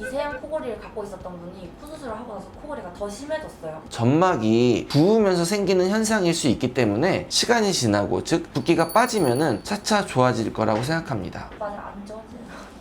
미세한 코골이를 갖고 있었던 분이 코 수술을 하고 나서 코골이가 더 심해졌어요. 점막이 부으면서 생기는 현상일 수 있기 때문에 시간이 지나고, 즉 붓기가 빠지면은 차차 좋아질 거라고 생각합니다. 많이 안 좋아지는 것 같아요.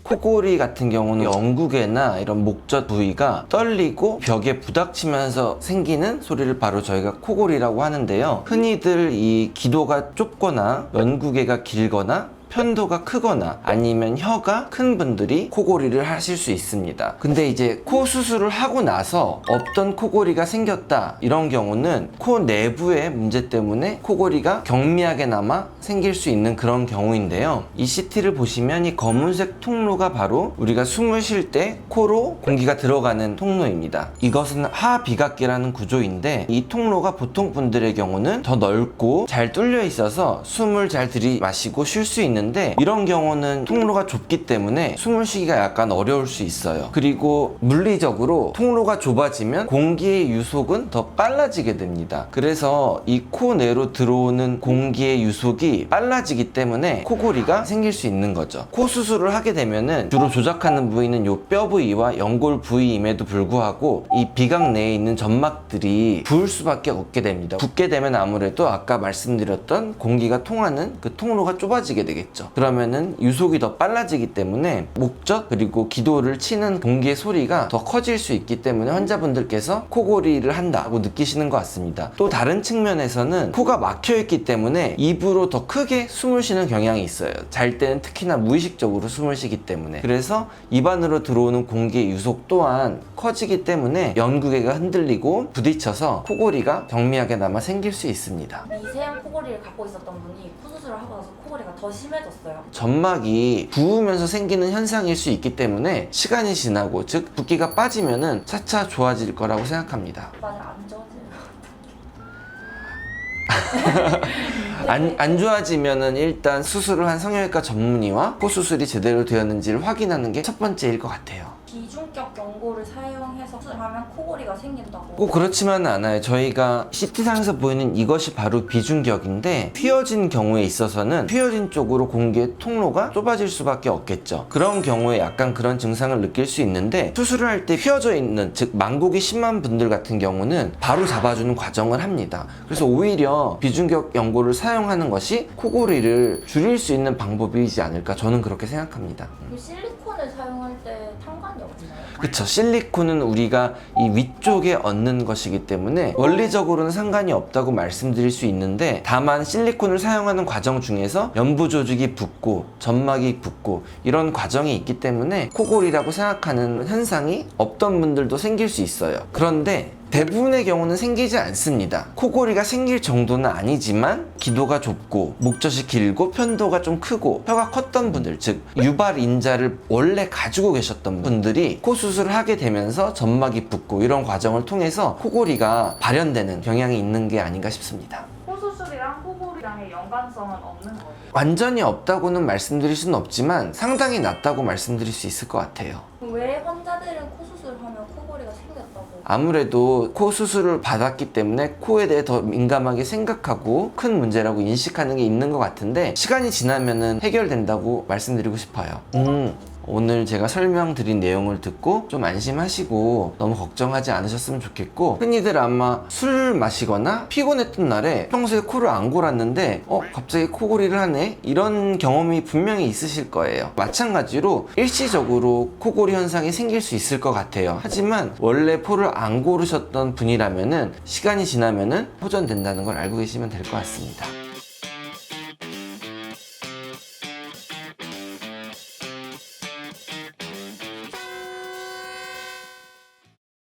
코골이 같은 경우는 영구개나 이런 목젖 부위가 떨리고 벽에 부닥치면서 생기는 소리를 바로 저희가 코골이라고 하는데요. 흔히들 이 기도가 좁거나 연구개가 길거나 편도가 크거나 아니면 혀가 큰 분들이 코골이를 하실 수 있습니다. 근데 이제 코 수술을 하고 나서 없던 코골이가 생겼다, 이런 경우는 코 내부의 문제 때문에 코골이가 경미하게나마 생길 수 있는 그런 경우인데요. 이 CT를 보시면 이 검은색 통로가 바로 우리가 숨을 쉴 때 코로 공기가 들어가는 통로입니다. 이것은 하비각계라는 구조인데, 이 통로가 보통 분들의 경우는 더 넓고 잘 뚫려 있어서 숨을 잘 들이마시고 쉴 수 있는, 이런 경우는 통로가 좁기 때문에 숨을 쉬기가 약간 어려울 수 있어요. 그리고 물리적으로 통로가 좁아지면 공기의 유속은 더 빨라지게 됩니다. 그래서 이 코 내로 들어오는 공기의 유속이 빨라지기 때문에 코골이가 생길 수 있는 거죠. 코 수술을 하게 되면은 주로 조작하는 부위는 요 뼈 부위와 연골 부위임에도 불구하고 이 비각 내에 있는 점막들이 부을 수밖에 없게 됩니다. 붓게 되면 아무래도 아까 말씀드렸던 공기가 통하는 그 통로가 좁아지게 되겠죠. 그러면은 유속이 더 빨라지기 때문에 목젖 그리고 기도를 치는 공기의 소리가 더 커질 수 있기 때문에 환자분들께서 코골이를 한다고 느끼시는 것 같습니다. 또 다른 측면에서는 코가 막혀 있기 때문에 입으로 더 크게 숨을 쉬는 경향이 있어요. 잘 때는 특히나 무의식적으로 숨을 쉬기 때문에. 그래서 입 안으로 들어오는 공기의 유속 또한 커지기 때문에 연구개가 흔들리고 부딪혀서 코골이가 경미하게나마 생길 수 있습니다. 미세한 코골이를 갖고 있었던 분이 코 수술을 하고 나서 코골이가 더 심해졌어요. 점막이 부으면서 생기는 현상일 수 있기 때문에 시간이 지나고, 즉 붓기가 빠지면은 차차 좋아질 거라고 생각합니다. 많이 안 좋아지는 것 같아요. 안 좋아지면은 일단 수술을 한 성형외과 전문의와 코 수술이 제대로 되었는지를 확인하는 게 첫 번째일 것 같아요. 비중격 연고를 사용해서 수술하면 코골이가 생긴다고. 꼭 그렇지만은 않아요. 저희가 CT상에서 보이는 이것이 바로 비중격인데, 휘어진 경우에 있어서는 휘어진 쪽으로 공기의 통로가 좁아질 수밖에 없겠죠. 그런 경우에 약간 그런 증상을 느낄 수 있는데, 수술을 할 때 휘어져 있는, 즉 만곡이 심한 분들 같은 경우는 바로 잡아주는 과정을 합니다. 그래서 오히려 비중격 연고를 사용하는 것이 코골이를 줄일 수 있는 방법이지 않을까, 저는 그렇게 생각합니다. 그 실리콘을 사용할 때 상관이 없나요? 그쵸. 실리콘은 우리가 이 위쪽에 얹는 것이기 때문에 원리적으로는 상관이 없다고 말씀드릴 수 있는데, 다만 실리콘을 사용하는 과정 중에서 연부 조직이 붓고 점막이 붓고 이런 과정이 있기 때문에 코골이라고 생각하는 현상이 없던 분들도 생길 수 있어요. 그런데 대부분의 경우는 생기지 않습니다. 코골이가 생길 정도는 아니지만 기도가 좁고 목젖이 길고 편도가 좀 크고 혀가 컸던 분들, 즉 유발 인자를 원래 가지고 계셨던 분들이 코 수술을 하게 되면서 점막이 붓고 이런 과정을 통해서 코골이가 발현되는 경향이 있는 게 아닌가 싶습니다. 코 수술이랑 코골이랑의 연관성은 없는 거예요? 완전히 없다고는 말씀드릴 수는 없지만 상당히 낮다고 말씀드릴 수 있을 것 같아요. 왜 환자들은 코 수술하면 코골이가 생겼다고? 아무래도 코 수술을 받았기 때문에 코에 대해 더 민감하게 생각하고 큰 문제라고 인식하는 게 있는 것 같은데, 시간이 지나면은 해결된다고 말씀드리고 싶어요. 오늘 제가 설명드린 내용을 듣고 좀 안심하시고 너무 걱정하지 않으셨으면 좋겠고, 흔히들 아마 술 마시거나 피곤했던 날에 평소에 코를 안 골았는데 갑자기 코골이를 하네, 이런 경험이 분명히 있으실 거예요. 마찬가지로 일시적으로 코골이 현상이 생길 수 있을 것 같아요. 하지만 원래 코를 안 고르셨던 분이라면은 시간이 지나면은 호전된다는 걸 알고 계시면 될 것 같습니다.